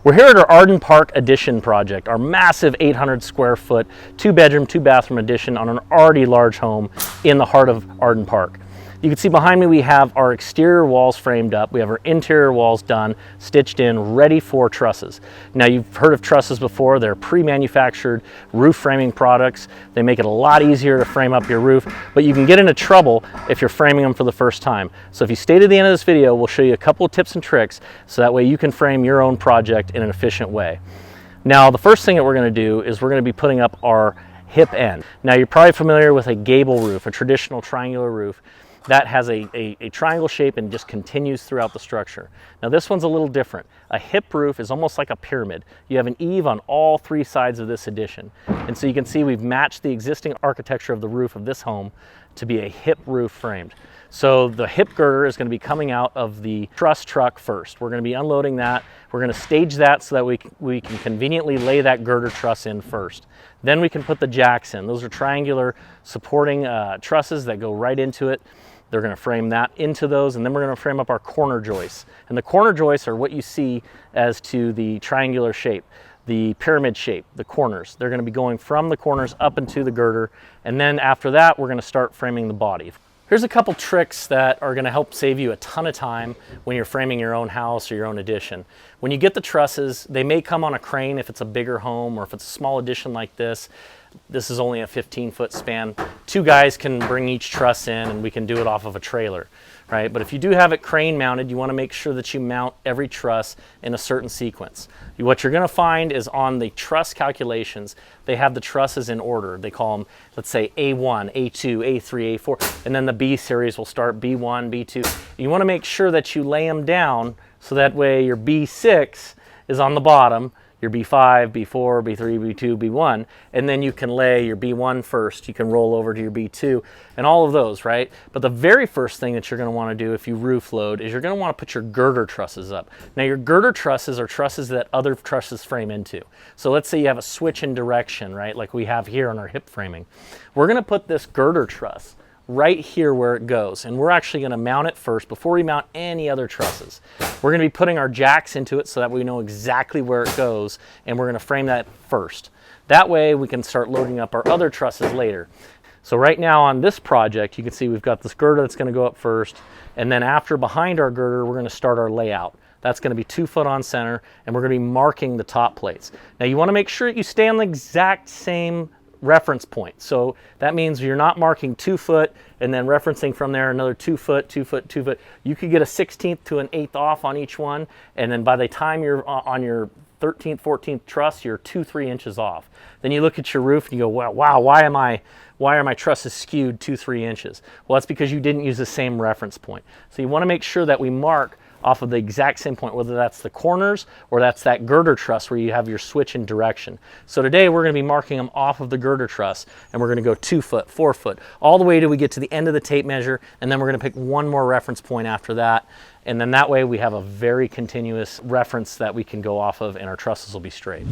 We're here at our Arden Park addition project, our massive 800 square foot, 2-bedroom, 2-bathroom addition on an already large home in the heart of Arden Park. You can see behind me we have our exterior walls framed up, we have our interior walls done, stitched in, ready for trusses. Now you've heard of trusses before, they're pre-manufactured roof framing products. They make it a lot easier to frame up your roof, but you can get into trouble if you're framing them for the first time. So if you stay to the end of this video, we'll show you a couple of tips and tricks so that way you can frame your own project in an efficient way. Now the first thing that we're going to do is we're going to be putting up our hip end. Now you're probably familiar with a gable roof, a traditional triangular roof. That has a triangle shape and just continues throughout the structure. Now this one's a little different. A hip roof is almost like a pyramid. You have an eave on all 3 sides of this addition. And so you can see we've matched the existing architecture of the roof of this home to be a hip roof framed. So the hip girder is going to be coming out of the truss truck first. We're going to be unloading that. We're going to stage that so that we can conveniently lay that girder truss in first. Then we can put the jacks in. Those are triangular supporting trusses that go right into it. They're going to frame that into those, and then we're going to frame up our corner joists. And the corner joists are what you see as to the triangular shape, the pyramid shape, the corners. They're going to be going from the corners up into the girder, and then after that we're going to start framing the body. Here's a couple tricks that are going to help save you a ton of time when you're framing your own house or your own addition. When you get the trusses, they may come on a crane if it's a bigger home, or if it's a small addition like this. This is only a 15-foot span. 2 guys can bring each truss in and we can do it off of a trailer, right? But if you do have it crane mounted, you want to make sure that you mount every truss in a certain sequence. What you're going to find is on the truss calculations, they have the trusses in order. They call them, let's say, A1, A2, A3, A4, and then the B series will start B1, B2. You want to make sure that you lay them down so that way your B6 is on the bottom, your B5, B4, B3, B2, B1, and then you can lay your B1 first. You can roll over to your B2 and all of those, right? But the very first thing that you're going to want to do if you roof load is you're going to want to put your girder trusses up. Now your girder trusses are trusses that other trusses frame into. So let's say you have a switch in direction, right? Like we have here on our hip framing. We're going to put this girder truss right here where it goes, and we're actually going to mount it first before we mount any other trusses. We're going to be putting our jacks into it so that we know exactly where it goes, and we're going to frame that first. That way we can start loading up our other trusses later. So right now on this project you can see we've got this girder that's going to go up first, and then after behind our girder we're going to start our layout. That's going to be 2 foot on center, and we're going to be marking the top plates. Now you want to make sure that you stay on the exact same reference point. So that means you're not marking 2 foot and then referencing from there another 2 foot, 2 foot, 2 foot. You could get a 1/16 to an 1/8 off on each one, and then by the time you're on your 13th, 14th truss, you're 2-3 inches off. Then you look at your roof and you go, wow, why are my trusses skewed 2-3 inches? Well, that's because you didn't use the same reference point. So you want to make sure that we mark off of the exact same point, whether that's the corners or that's that girder truss where you have your switch in direction. So today we're going to be marking them off of the girder truss, and we're going to go 2 foot, 4 foot, all the way till we get to the end of the tape measure, and then we're going to pick one more reference point after that, and then that way we have a very continuous reference that we can go off of and our trusses will be straight.